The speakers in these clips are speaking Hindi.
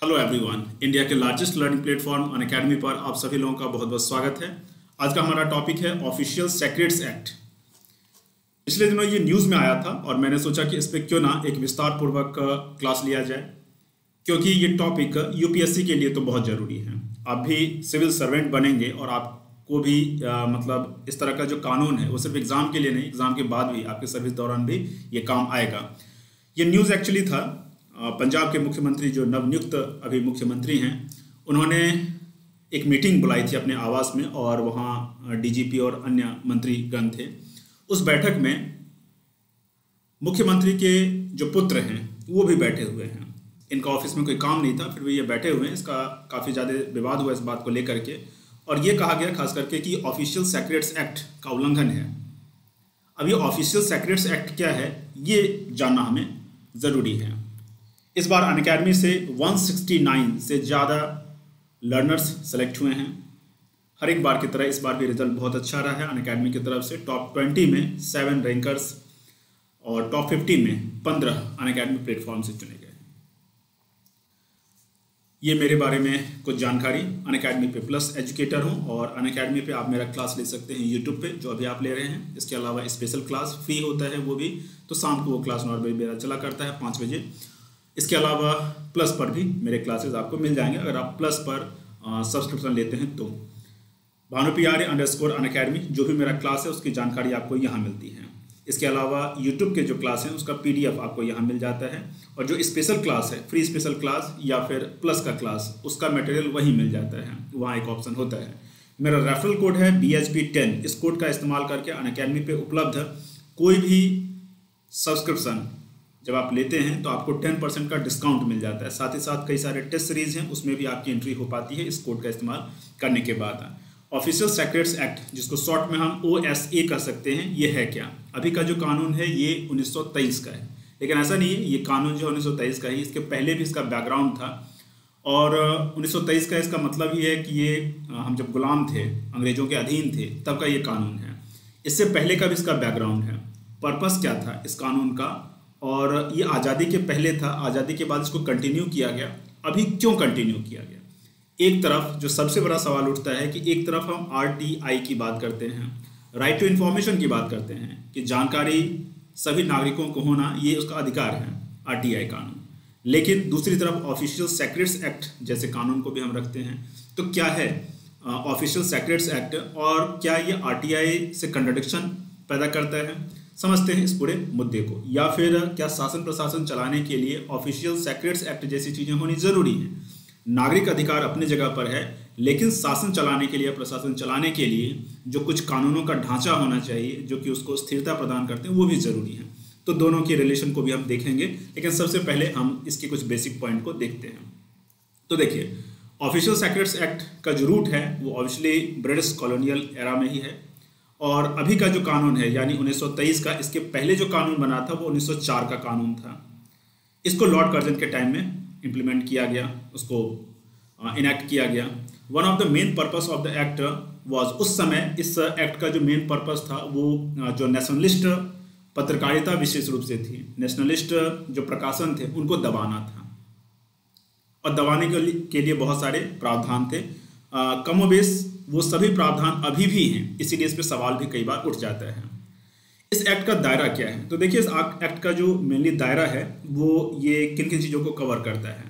हेलो एवरीवन, इंडिया के लार्जेस्ट लर्निंग प्लेटफॉर्म अनअकैडमी पर आप सभी लोगों का बहुत बहुत स्वागत है। आज का हमारा टॉपिक है ऑफिशियल सेक्रेट्स एक्ट। पिछले दिनों ये न्यूज़ में आया था और मैंने सोचा कि इस पर क्यों ना एक विस्तार पूर्वक क्लास लिया जाए, क्योंकि ये टॉपिक यूपीएससी के लिए तो बहुत ज़रूरी है। आप भी सिविल सर्वेंट बनेंगे और आपको भी मतलब इस तरह का जो कानून है वो सिर्फ एग्ज़ाम के लिए नहीं, एग्ज़ाम के बाद भी आपके सर्विस दौरान भी ये काम आएगा। ये न्यूज़ एक्चुअली था पंजाब के मुख्यमंत्री जो नवनियुक्त अभी मुख्यमंत्री हैं, उन्होंने एक मीटिंग बुलाई थी अपने आवास में और वहाँ डीजीपी और अन्य मंत्रीगण थे। उस बैठक में मुख्यमंत्री के जो पुत्र हैं वो भी बैठे हुए हैं। इनका ऑफिस में कोई काम नहीं था, फिर भी ये बैठे हुए हैं। इसका काफ़ी ज़्यादा विवाद हुआ इस बात को लेकर के, और ये कहा गया खास करके कि ऑफिशियल सेक्रेट्स एक्ट का उल्लंघन है। अब ये ऑफिशियल सेक्रेट्स एक्ट क्या है ये जानना हमें ज़रूरी है। इस बार अनअकैडमी से 169 से ज़्यादा लर्नर्स सेलेक्ट हुए हैं। हर एक बार की तरह इस बार भी रिजल्ट बहुत अच्छा रहा है अनअकैडमी की तरफ से। टॉप 20 में 7 रैंकर्स और टॉप 50 में 15 अनअकैडमी प्लेटफॉर्म से चुने गए। ये मेरे बारे में कुछ जानकारी। अनअकैडमी पे प्लस एजुकेटर हूँ और अनअकैडमी पे आप मेरा क्लास ले सकते हैं यूट्यूब पे, जो अभी आप ले रहे हैं। इसके अलावा स्पेशल क्लास फ्री होता है वो भी, तो शाम को वो क्लास नॉर्मली मेरा चला करता है 5 बजे। इसके अलावा प्लस पर भी मेरे क्लासेस आपको मिल जाएंगे अगर आप प्लस पर सब्सक्रिप्शन लेते हैं तो। भानुप्रियारे_अनअकैडमी जो भी मेरा क्लास है उसकी जानकारी आपको यहाँ मिलती है। इसके अलावा यूट्यूब के जो क्लास हैं उसका PDF आपको यहाँ मिल जाता है, और जो स्पेशल क्लास है, फ्री स्पेशल क्लास या फिर प्लस का क्लास, उसका मटेरियल वहीं मिल जाता है। वहाँ एक ऑप्शन होता है। मेरा रेफरल कोड है BHP10। इस कोड का इस्तेमाल करके अनअकैडमी पे उपलब्ध कोई भी सब्सक्रिप्शन जब आप लेते हैं तो आपको 10% का डिस्काउंट मिल जाता है। साथ ही साथ कई सारे टेस्ट सीरीज हैं, उसमें भी आपकी एंट्री हो पाती है इस कोड का इस्तेमाल करने के बाद। ऑफिशियल सेक्रेट्स एक्ट, जिसको शॉर्ट में हम OSA कर सकते हैं, ये है क्या? अभी का जो कानून है ये 1923 का है, लेकिन ऐसा नहीं है। ये कानून जो 1923 का है, इसके पहले भी इसका बैकग्राउंड था। और 1923 का इसका मतलब ये है कि ये हम जब गुलाम थे, अंग्रेजों के अधीन थे, तब का ये कानून है। इससे पहले का भी इसका बैकग्राउंड है। पर्पस क्या था इस कानून का, और ये आज़ादी के पहले था, आज़ादी के बाद इसको कंटिन्यू किया गया। अभी क्यों कंटिन्यू किया गया? एक तरफ जो सबसे बड़ा सवाल उठता है कि एक तरफ हम RTI की बात करते हैं, राइट टू इन्फॉर्मेशन की बात करते हैं कि जानकारी सभी नागरिकों को होना ये उसका अधिकार है, RTI कानून। लेकिन दूसरी तरफ ऑफिशियल सेक्रेट्स एक्ट जैसे कानून को भी हम रखते हैं। तो क्या है ऑफिशियल सेक्रेट्स एक्ट, और क्या ये RTI से कंट्राडिक्शन पैदा करता है? समझते हैं इस पूरे मुद्दे को। या फिर क्या शासन प्रशासन चलाने के लिए ऑफिशियल सेक्रेट्स एक्ट जैसी चीज़ें होनी ज़रूरी हैं? नागरिक अधिकार अपने जगह पर है, लेकिन शासन चलाने के लिए, प्रशासन चलाने के लिए जो कुछ कानूनों का ढांचा होना चाहिए जो कि उसको स्थिरता प्रदान करते हैं, वो भी ज़रूरी है। तो दोनों के रिलेशन को भी हम देखेंगे, लेकिन सबसे पहले हम इसके कुछ बेसिक पॉइंट को देखते हैं। तो देखिए, ऑफिशियल सेक्रेट्स एक्ट का जो रूट है वो ऑब्वियसली ब्रिटिश कॉलोनियल एरा में ही है। और अभी का जो कानून है यानी 1923 का, इसके पहले जो कानून बना था वो 1904 का कानून था। इसको लॉर्ड कर्जन के टाइम में इम्प्लीमेंट किया गया, उसको इनैक्ट किया गया। One of the main purpose of the act was, उस समय इस एक्ट का जो मेन पर्पस था वो जो नेशनलिस्ट पत्रकारिता विशेष रूप से थी, नेशनलिस्ट जो प्रकाशन थे उनको दबाना था, और दबाने के लिए बहुत सारे प्रावधान थे। कमोबेश वो सभी प्रावधान अभी भी हैं, इसीलिए इस पर सवाल भी कई बार उठ जाता है। इस एक्ट का दायरा क्या है? तो देखिए, इस एक्ट का जो मेनली दायरा है वो ये किन किन चीज़ों को कवर करता है।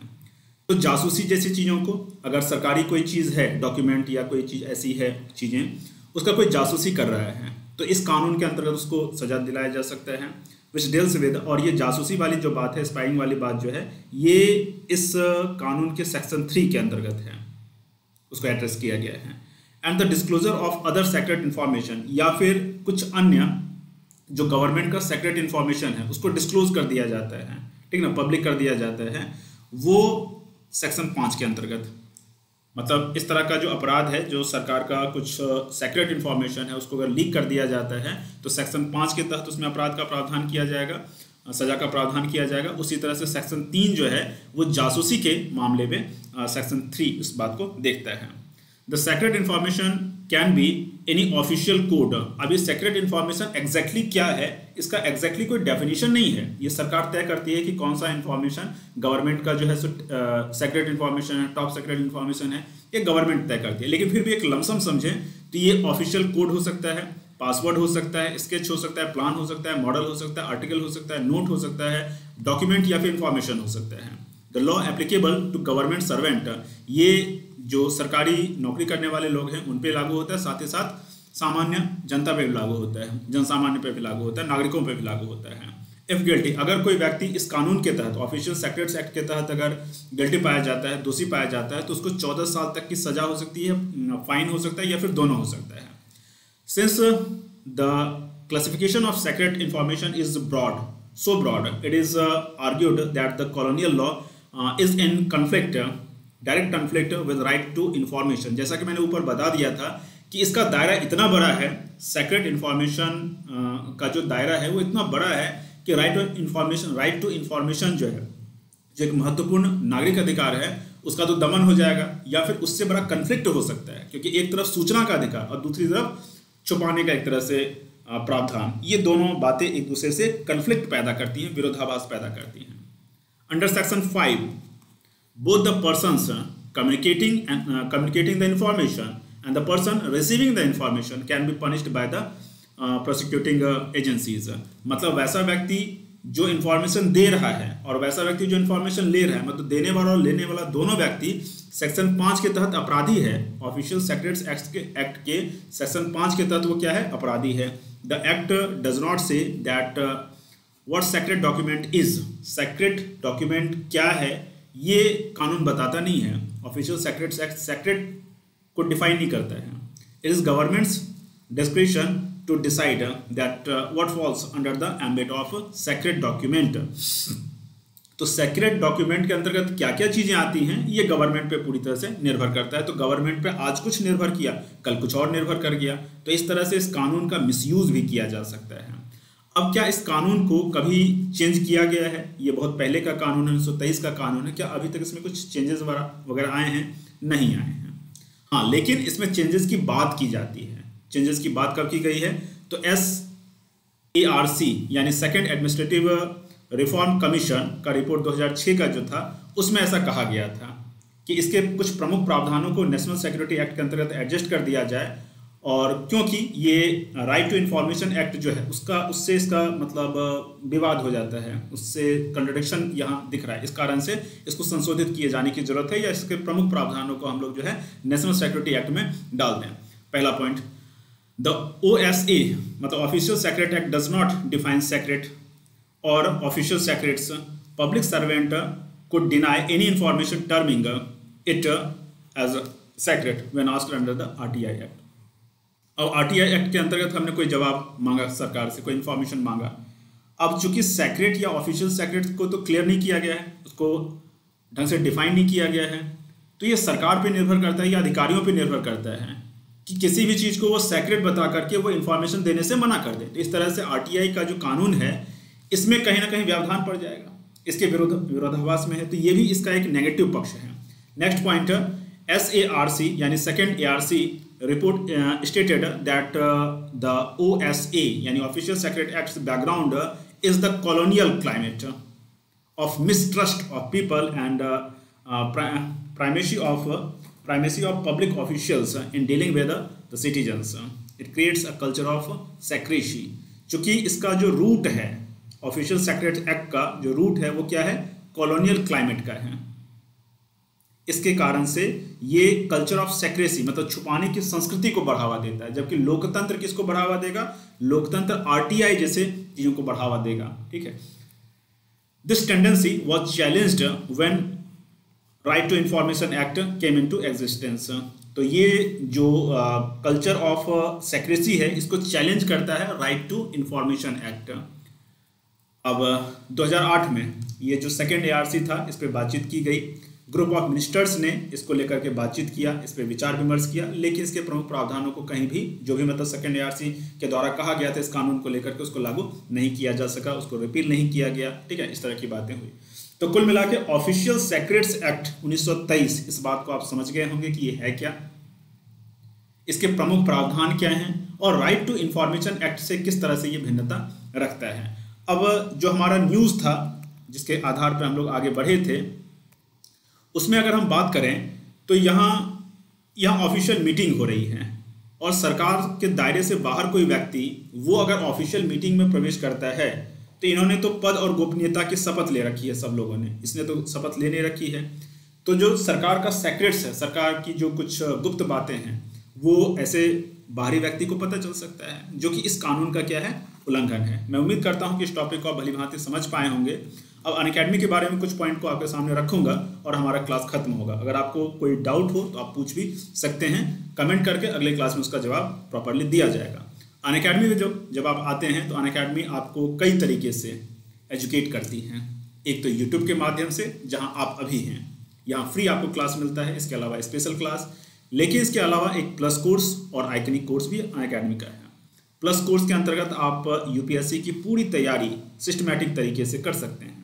तो जासूसी जैसी चीज़ों को, अगर सरकारी कोई चीज़ है, डॉक्यूमेंट या कोई चीज़ ऐसी है, चीज़ें उसका कोई जासूसी कर रहा है, तो इस कानून के अंतर्गत उसको सजा दिलाया जा सकता है, विच डील्स विद। और ये जासूसी वाली जो बात है, स्पाइंग वाली बात जो है, ये इस कानून के सेक्शन 3 के अंतर्गत है, उसको एड्रेस किया गया है। And the disclosure of other secret information, या फिर कुछ अन्य जो गवर्नमेंट का सेक्रेट इन्फॉर्मेशन है उसको डिस्क्लोज कर दिया जाता है, ठीक ना, पब्लिक कर दिया जाता है, वो सेक्शन 5 के अंतर्गत। मतलब इस तरह का जो अपराध है, जो सरकार का कुछ सेक्रेट इन्फॉर्मेशन है उसको अगर लीक कर दिया जाता है तो सेक्शन 5 के तहत उसमें अपराध का प्रावधान किया जाएगा, सजा का प्रावधान किया जाएगा। उसी तरह से सेक्शन 3 जो है वो जासूसी के मामले में सेक्शन 3 इस बात को देखता है। The secret information can be any official code. अब ये सेक्रेट इन्फॉर्मेशन एग्जैक्टली क्या है, इसका एग्जैक्टली कोई डेफिनेशन नहीं है। ये सरकार तय करती है कि कौन सा इन्फॉर्मेशन गवर्नमेंट का जो है सेक्रेट इन्फॉर्मेशन है, टॉप सेक्रेट इन्फॉर्मेशन है, ये गवर्नमेंट तय करती है। लेकिन फिर भी एक लमसम समझें तो ये ऑफिशियल कोड हो सकता है, पासवर्ड हो सकता है, स्केच हो सकता है, प्लान हो सकता है, मॉडल हो सकता है, आर्टिकल हो सकता है, नोट हो सकता है, डॉक्यूमेंट या फिर इंफॉर्मेशन हो सकता है। The law applicable to government servant, ये जो सरकारी नौकरी करने वाले लोग हैं उन पे लागू होता है, साथ ही साथ सामान्य जनता पे भी लागू होता है, जनसामान्य पे भी लागू होता है, नागरिकों पे भी लागू होता है। इफ गिल्टी, अगर कोई व्यक्ति इस कानून के तहत, ऑफिशियल सेक्रेट्स एक्ट के तहत अगर गिल्टी पाया जाता है, दोषी पाया जाता है, तो उसको 14 साल तक की सजा हो सकती है, फाइन हो सकता है, या फिर दोनों हो सकता है। Since the classification of secret information is broad, so broad, it is argued that the colonial law is in conflict, direct conflict with right to information। जैसा कि मैंने ऊपर बता दिया था कि इसका दायरा इतना बड़ा है, सेक्रेट इन्फॉर्मेशन का जो दायरा है वो इतना बड़ा है कि राइट टू इन्फॉर्मेशन जो है, जो एक महत्वपूर्ण नागरिक अधिकार है, उसका तो दमन हो जाएगा या फिर उससे बड़ा कन्फ्लिक्ट हो सकता है, क्योंकि एक तरफ सूचना का अधिकार और दूसरी तरफ छुपाने का एक तरह से प्रावधान, ये दोनों बातें एक दूसरे से कन्फ्लिक्ट पैदा करती हैं, विरोधाभास पैदा करती हैं। Under section 5, both the persons communicating the information and the person receiving the information can be punished by the prosecuting agencies। मतलब वैसा व्यक्ति जो इन्फॉर्मेशन दे रहा है और वैसा व्यक्ति जो इन्फॉर्मेशन ले रहा है, मतलब देने वाला और लेने वाला दोनों व्यक्ति सेक्शन 5 के तहत अपराधी है। ऑफिशियल सेक्रेट्स एक्ट के सेक्शन 5 के तहत वो क्या है, अपराधी है। The act does not say that what secret document is, secret document क्या है ये कानून बताता नहीं है। ऑफिशियल सेक्रेट्स एक्ट सेक्रेट को डिफाइन नहीं करता है। It is government's discretion to decide that what falls under the ambit of secret document। तो सेक्रेट डॉक्यूमेंट के अंतर्गत क्या क्या चीजें आती हैं ये गवर्नमेंट पे पूरी तरह से निर्भर करता है। तो गवर्नमेंट पे आज कुछ निर्भर किया, कल कुछ और निर्भर कर गया, तो इस तरह से इस कानून का मिसयूज भी किया जा सकता है। अब क्या इस कानून को कभी चेंज किया गया है? ये बहुत पहले का कानून है, 1923 का कानून है। क्या अभी तक इसमें कुछ चेंजेस वगैरह आए हैं? नहीं आए हैं। हाँ, लेकिन इसमें चेंजेस की बात की जाती है। चेंजेस की बात कब की गई है? तो SARC यानी सेकेंड एडमिनिस्ट्रेटिव रिफॉर्म कमीशन का रिपोर्ट 2006 का जो था, उसमें ऐसा कहा गया था कि इसके कुछ प्रमुख प्रावधानों को नेशनल सिक्योरिटी एक्ट के अंतर्गत एडजस्ट कर दिया जाए, और क्योंकि ये राइट टू इन्फॉर्मेशन एक्ट जो है उससे इसका मतलब विवाद हो जाता है, उससे कंट्रडिक्शन यहाँ दिख रहा है, इस कारण से इसको संशोधित किए जाने की जरूरत है, या इसके प्रमुख प्रावधानों को हम लोग जो है नेशनल सिक्योरिटी एक्ट में डाल दें। पहला पॉइंट, द OSA मतलब official secret act does not define secret और official secrets. Public servant could deny any information terming it as secret when asked under the RTI Act। अब RTI एक्ट के अंतर्गत हमने कोई जवाब मांगा सरकार से, कोई इन्फॉर्मेशन मांगा। अब चूंकि सेक्रेट या ऑफिशियल सेक्रेट को तो क्लियर नहीं किया गया है, उसको ढंग से डिफाइन नहीं किया गया है, तो ये सरकार पे निर्भर करता है या अधिकारियों पे निर्भर करता है कि किसी भी चीज़ को वो सेक्रेट बता करके वो इन्फॉर्मेशन देने से मना कर दे। तो इस तरह से RTI का जो कानून है इसमें कहीं ना कहीं व्यवधान पड़ जाएगा, इसके विरोधाभास में है, तो ये भी इसका एक नेगेटिव पक्ष है। नेक्स्ट पॉइंट, SARC यानी second ARC report stated that the OSA यानी official secret act background is the colonial climate of mistrust of people and primacy of public officials in dealing with the citizens। It creates a culture of secrecy। चूँकि इसका जो रूट है, ऑफिशियल सेक्रेट एक्ट का जो रूट है वो क्या है? कॉलोनियल क्लाइमेट का है। इसके कारण से ये कल्चर ऑफ सेक्रेसी मतलब छुपाने की संस्कृति को बढ़ावा देता है, जबकि लोकतंत्र किसको बढ़ावा देगा? लोकतंत्र RTI जैसे चीज़ों को बढ़ावा देगा। ठीक है। This tendency was challenged when right to information act came into existence. तो ये जो कल्चर ऑफ सेक्रेसी है इसको चैलेंज करता है राइट टू इन्फॉर्मेशन एक्ट। अब 2008 में ये जो सेकेंड ARC था इस पर बातचीत की गई, ग्रुप ऑफ मिनिस्टर्स ने इसको लेकर के बातचीत किया, इस पर विचार विमर्श किया, लेकिन इसके प्रमुख प्रावधानों को कहीं भी जो भी मतलब सेकेंड ARC के द्वारा कहा गया था इस कानून को लेकर के उसको लागू नहीं किया जा सका, उसको रिपील नहीं किया गया। ठीक है, इस तरह की बातें हुई। तो कुल मिला के ऑफिशियल सेक्रेट्स एक्ट 1923, इस बात को आप समझ गए होंगे कि ये है क्या। इसके प्रमुख प्रावधान क्या हैं और राइट टू इंफॉर्मेशन एक्ट से किस तरह से ये भिन्नता रखता है। अब जो हमारा न्यूज़ था जिसके आधार पर हम लोग आगे बढ़े थे, उसमें अगर हम बात करें तो यहाँ ऑफिशियल मीटिंग हो रही है और सरकार के दायरे से बाहर कोई व्यक्ति वो अगर ऑफिशियल मीटिंग में प्रवेश करता है तो इन्होंने तो पद और गोपनीयता की शपथ ले रखी है, सब लोगों ने, इसने तो शपथ लेने रखी है। तो जो सरकार का सेक्रेट्स है, सरकार की जो कुछ गुप्त बातें हैं, वो ऐसे बाहरी व्यक्ति को पता चल सकता है, जो कि इस कानून का क्या है, उल्लंघन है। मैं उम्मीद करता हूं कि इस टॉपिक को आप भली भांति समझ पाए होंगे। अब अनअकैडमी के बारे में कुछ पॉइंट को आपके सामने रखूंगा और हमारा क्लास खत्म होगा। अगर आपको कोई डाउट हो तो आप पूछ भी सकते हैं कमेंट करके, अगले क्लास में उसका जवाब प्रॉपरली दिया जाएगा। अनअकैडमी में जब आप आते हैं तो अनअकैडमी आपको कई तरीके से एजुकेट करती हैं। एक तो यूट्यूब के माध्यम से, जहाँ आप अभी हैं, यहाँ फ्री आपको क्लास मिलता है, इसके अलावा स्पेशल क्लास, लेकिन इसके अलावा एक प्लस कोर्स और आइकनिक कोर्स भी अनअकैडमी का है। प्लस कोर्स के अंतर्गत आप यूपीएससी की पूरी तैयारी सिस्टमैटिक तरीके से कर सकते हैं।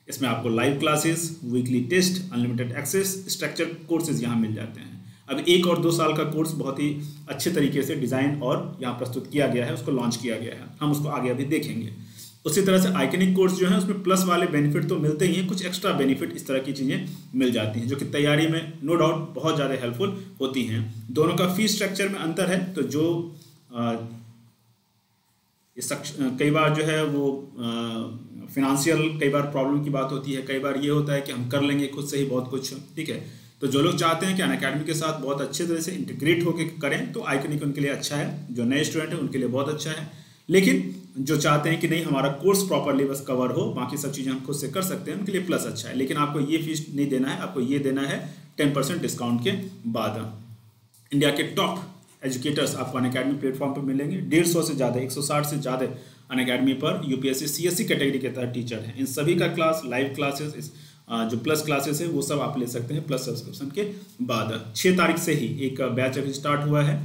इसमें आपको live classes, weekly test, unlimited access, structured courses यहाँ मिल जाते हैं। अब 1 और 2 साल का कोर्स बहुत ही अच्छे तरीके से डिज़ाइन और यहाँ प्रस्तुत किया गया है, उसको लॉन्च किया गया है, हम उसको आगे अभी देखेंगे। उसी तरह से आइकनिक कोर्स जो है उसमें प्लस वाले बेनिफिट तो मिलते ही हैं, कुछ एक्स्ट्रा बेनिफिट इस तरह की चीज़ें मिल जाती हैं जो कि तैयारी में नो डाउट बहुत ज़्यादा हेल्पफुल होती हैं। दोनों का फीस स्ट्रक्चर में अंतर है, तो जो कई बार जो है वो फिनेंशियल कई बार प्रॉब्लम की बात होती है, कई बार ये होता है कि हम कर लेंगे खुद से ही बहुत कुछ, ठीक है। तो जो लोग चाहते हैं कि अनअकैडमी के साथ बहुत अच्छे तरह से इंटीग्रेट होकर करें तो आइकनिक उनके लिए अच्छा है, जो नए स्टूडेंट हैं उनके लिए बहुत अच्छा है। लेकिन जो चाहते हैं कि नहीं हमारा कोर्स प्रॉपरली बस कवर हो, बाकी सब चीज़ें हम खुद से कर सकते हैं, उनके लिए प्लस अच्छा है। लेकिन आपको ये फीस नहीं देना है, आपको ये देना है 10% डिस्काउंट के बाद। इंडिया के टॉप एजुकेटर्स आपको अनअकैडमी प्लेटफॉर्म पर मिलेंगे। 150 से ज़्यादा, 160 से ज़्यादा अनअकैडमी पर यूपीएससी सीएससी कैटेगरी के तहत टीचर हैं। इन सभी का क्लास, लाइव क्लासेस, जो प्लस क्लासेस है वो सब आप ले सकते हैं प्लस सब्सक्रिप्शन के बाद। 6 तारीख से ही एक बैच अभी स्टार्ट हुआ है,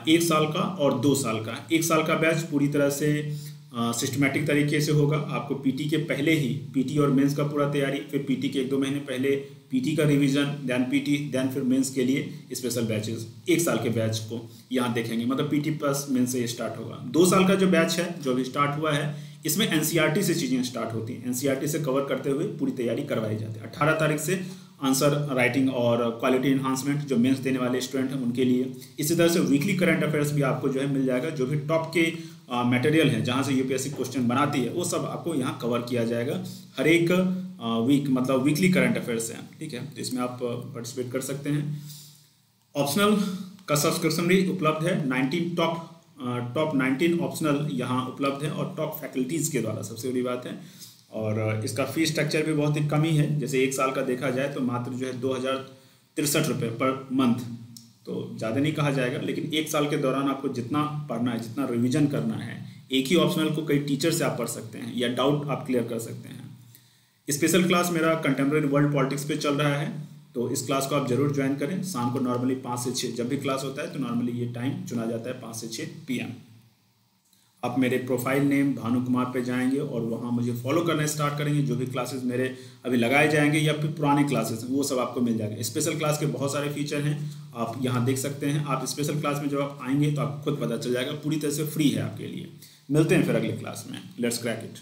1 साल का और 2 साल का। 1 साल का बैच पूरी तरह से सिस्टमैटिक तरीके से होगा। आपको पीटी के पहले ही पीटी और मेंस का पूरा तैयारी, फिर पीटी के 1-2 महीने पहले पीटी का रिवीजन, देन पीटी, देन फिर मेंस के लिए स्पेशल बैचेस। 1 साल के बैच को यहाँ देखेंगे, मतलब पीटी प्लस मेंस से ये स्टार्ट होगा। 2 साल का जो बैच है जो अभी स्टार्ट हुआ है, इसमें एनसीईआरटी से चीज़ें स्टार्ट होती हैं, एनसीईआरटी से कवर करते हुए पूरी तैयारी करवाई जाती है। 18 तारीख से आंसर राइटिंग और क्वालिटी इन्हांसमेंट जो मेंस देने वाले स्टूडेंट हैं उनके लिए। इसी तरह से वीकली करंट अफेयर्स भी आपको जो है मिल जाएगा, जो भी टॉप के मटेरियल है जहाँ से यूपीएससी क्वेश्चन बनाती है वो सब आपको यहाँ कवर किया जाएगा हर एक वीक, मतलब वीकली करंट अफेयर्स हैं, ठीक है। तो इसमें आप पार्टिसिपेट कर सकते हैं। ऑप्शनल का सब्सक्रिप्शन भी उपलब्ध है। 19 टॉप 19 ऑप्शनल यहाँ उपलब्ध है और टॉप फैकल्टीज़ के द्वारा, सबसे बड़ी बात है। और इसका फीस स्ट्रक्चर भी बहुत ही कम ही है। जैसे 1 साल का देखा जाए तो मात्र जो है 2063 रुपये पर मंथ, तो ज़्यादा नहीं कहा जाएगा। लेकिन 1 साल के दौरान आपको जितना पढ़ना है, जितना रिवीजन करना है, एक ही ऑप्शनल को कई टीचर से आप पढ़ सकते हैं या डाउट आप क्लियर कर सकते हैं। स्पेशल क्लास मेरा कंटेम्प्रेरी वर्ल्ड पॉलिटिक्स पे चल रहा है, तो इस क्लास को आप जरूर ज्वाइन करें। शाम को नॉर्मली 5 से 6 जब भी क्लास होता है तो नॉर्मली ये टाइम चुना जाता है 5 से 6 PM। आप मेरे प्रोफाइल नेम भानु कुमार पे जाएंगे और वहाँ मुझे फॉलो करना स्टार्ट करेंगे। जो भी क्लासेस मेरे अभी लगाए जाएंगे या फिर पुराने क्लासेस हैं वो सब आपको मिल जाएंगे। स्पेशल क्लास के बहुत सारे फीचर हैं, आप यहाँ देख सकते हैं। आप स्पेशल क्लास में जब आप आएंगे तो आपको खुद पता चल जाएगा, पूरी तरह से फ्री है आपके लिए। मिलते हैं फिर अगले क्लास में। Let's crack it.